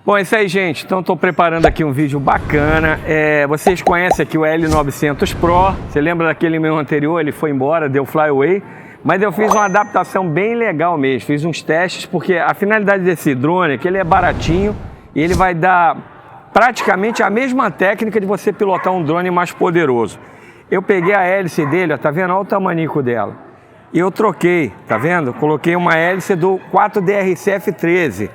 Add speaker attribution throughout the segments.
Speaker 1: Bom, é isso aí, gente. Então, estou preparando aqui um vídeo bacana. Vocês conhecem aqui o L900 Pro. Você lembra daquele meu anterior? Ele foi embora, deu flyaway. Mas eu fiz uma adaptação bem legal mesmo. Fiz uns testes, porque a finalidade desse drone é que ele é baratinho e ele vai dar praticamente a mesma técnica de você pilotar um drone mais poderoso. Eu peguei a hélice dele, ó, tá vendo? Olha o tamanico dela. E eu troquei, tá vendo? Coloquei uma hélice do 4DRC F13.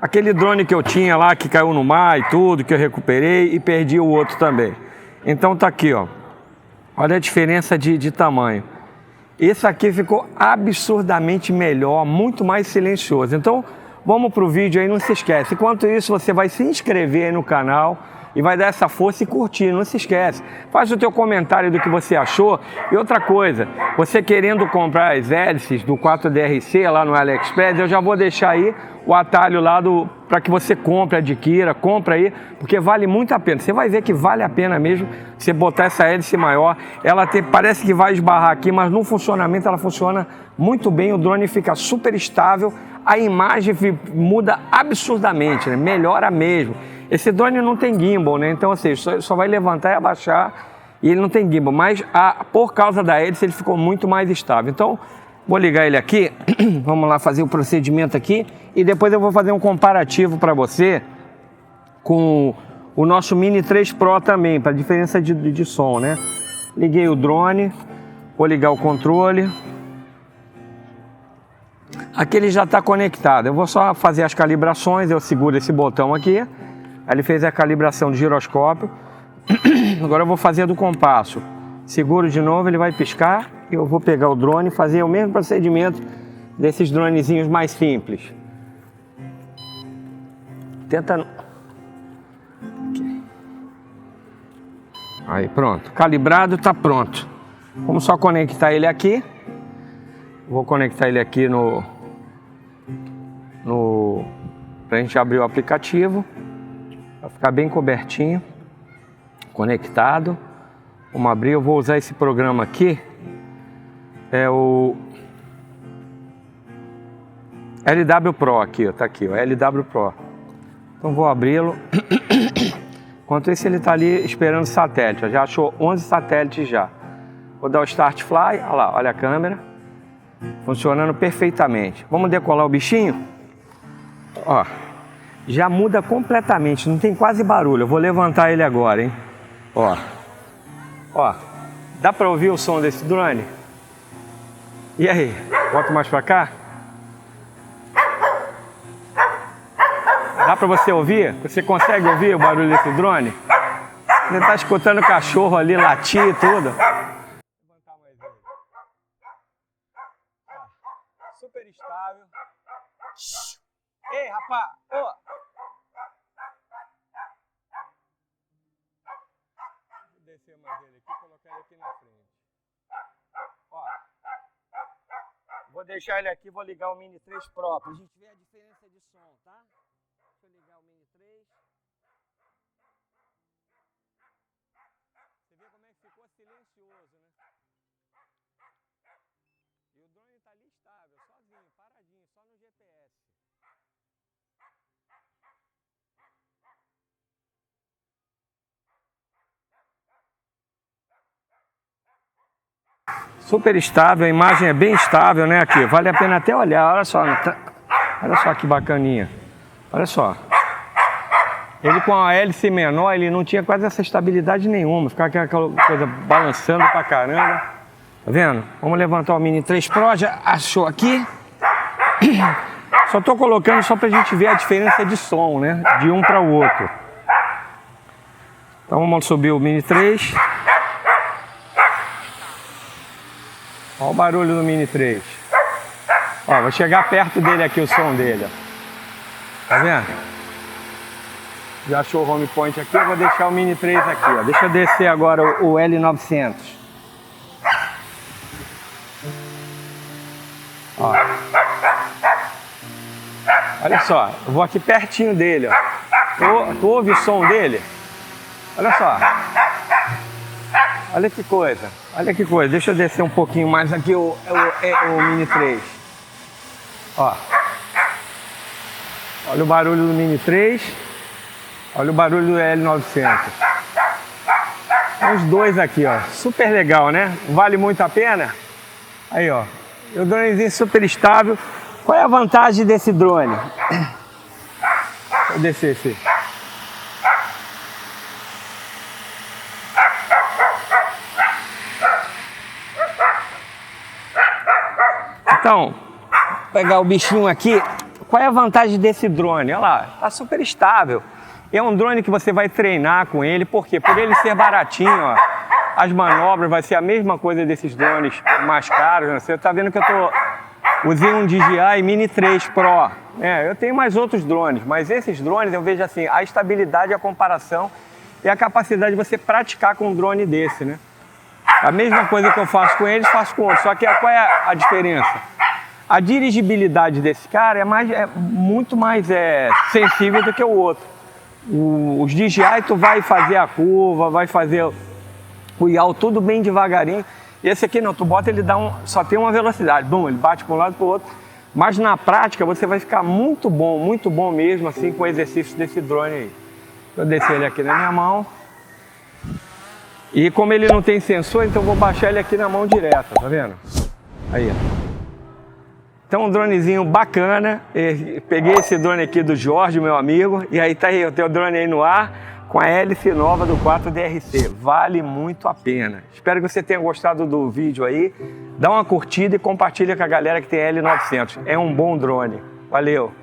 Speaker 1: Aquele drone que eu tinha lá, que caiu no mar e tudo, que eu recuperei e perdi o outro também. Então tá aqui, ó. Olha a diferença de tamanho. Esse aqui ficou absurdamente melhor, muito mais silencioso. Então, vamos pro vídeo aí, não se esquece. Enquanto isso, você vai se inscrever aí no canal e vai dar essa força e curtir, não se esquece. Faz o teu comentário do que você achou. E outra coisa, você querendo comprar as hélices do 4DRC lá no AliExpress, eu já vou deixar aí o atalho lá para que você compre, adquira, compra aí, porque vale muito a pena. Você vai ver que vale a pena mesmo você botar essa hélice maior. Ela parece que vai esbarrar aqui, mas no funcionamento ela funciona muito bem, o drone fica super estável, a imagem muda absurdamente, né? Melhora mesmo. Esse drone não tem gimbal, né? Então, assim, só vai levantar e abaixar e ele não tem gimbal, mas por causa da hélice ele ficou muito mais estável. Então, vou ligar ele aqui, vamos lá fazer o procedimento aqui e depois eu vou fazer um comparativo para você com o nosso Mini 3 Pro também, para diferença de som, né? Liguei o drone, vou ligar o controle. Aqui ele já está conectado, eu vou só fazer as calibrações, eu seguro esse botão aqui. Aí ele fez a calibração de giroscópio. Agora eu vou fazer do compasso. Seguro de novo, ele vai piscar. E eu vou pegar o drone e fazer o mesmo procedimento desses dronezinhos mais simples. Tenta... Aí, pronto. Calibrado, tá pronto. Vamos só conectar ele aqui. Vou conectar ele aqui pra gente abrir o aplicativo. Vai ficar bem cobertinho, conectado. Vamos abrir, eu vou usar esse programa aqui. É o LW Pro aqui, ó, tá aqui, ó, LW Pro. Então vou abri-lo. Enquanto isso ele tá ali esperando satélite, ó, já achou 11 satélites já. Vou dar o Start Fly, olha lá, olha a câmera. Funcionando perfeitamente. Vamos decolar o bichinho? Ó. Já muda completamente, não tem quase barulho. Eu vou levantar ele agora, hein? Ó. Ó. Dá pra ouvir o som desse drone? E aí? Bota mais pra cá? Dá pra você ouvir? Você consegue ouvir o barulho desse drone? Você tá escutando o cachorro ali latir e tudo. Levantar mais ele. Super estável. Ei, rapaz! Ô! Vou descer mais ele aqui e colocar ele aqui na frente. Ó. Vou deixar ele aqui, vou ligar o Mini 3 Pro pra gente ver a diferença de som, tá? Deixa eu ligar o Mini 3. Você vê como é que ficou silencioso, né? E o drone tá ali estável, sozinho, paradinho, só no GPS. Super estável, a imagem é bem estável, né? Aqui, vale a pena até olhar, olha só que bacaninha. Olha só. Ele com a hélice menor, ele não tinha quase essa estabilidade nenhuma, ficava aquela coisa balançando pra caramba. Tá vendo? Vamos levantar o Mini 3 Pro, já achou aqui. Só tô colocando só pra gente ver a diferença de som, né? De um para o outro. Então vamos subir o Mini 3. Olha o barulho do Mini 3. Ó, vou chegar perto dele aqui o som dele, ó. Tá vendo? Já achou o home point aqui, eu vou deixar o Mini 3 aqui, ó. Deixa eu descer agora o L900. Ó. Olha só, eu vou aqui pertinho dele, ó. Tu ouve o som dele? Olha só. Olha que coisa, olha que coisa. Deixa eu descer um pouquinho mais aqui o Mini 3. Ó. Olha o barulho do Mini 3. Olha o barulho do L900. Tem os dois aqui, ó. Super legal, né? Vale muito a pena? Aí, ó. E o dronezinho super estável. Qual é a vantagem desse drone? Vou descer esse. Então, vou pegar o bichinho aqui. Qual é a vantagem desse drone? Olha lá, tá super estável. É um drone que você vai treinar com ele, por quê? Por ele ser baratinho, ó. As manobras vai ser a mesma coisa desses drones mais caros, né? Você tá vendo que usei um DJI Mini 3 Pro. Eu tenho mais outros drones, mas esses drones eu vejo assim, a estabilidade, a comparação e a capacidade de você praticar com um drone desse, né? A mesma coisa que eu faço com eles, faço com outros. Só que qual é a diferença? A dirigibilidade desse cara é muito mais sensível do que o outro. Os DJI tu vai fazer a curva, vai fazer o yaw tudo bem devagarinho. E esse aqui não, tu bota ele só tem uma velocidade. Bum, ele bate para um lado e para o outro. Mas na prática você vai ficar muito bom mesmo assim com o exercício desse drone aí. Vou descer ele aqui na minha mão. E como ele não tem sensor, então eu vou baixar ele aqui na mão direta, tá vendo? Aí, ó. Então um dronezinho bacana. Peguei esse drone aqui do Jorge, meu amigo. E aí tá aí, eu tenho o drone aí no ar com a hélice nova do 4DRC. Vale muito a pena. Espero que você tenha gostado do vídeo aí. Dá uma curtida e compartilha com a galera que tem L900. É um bom drone. Valeu!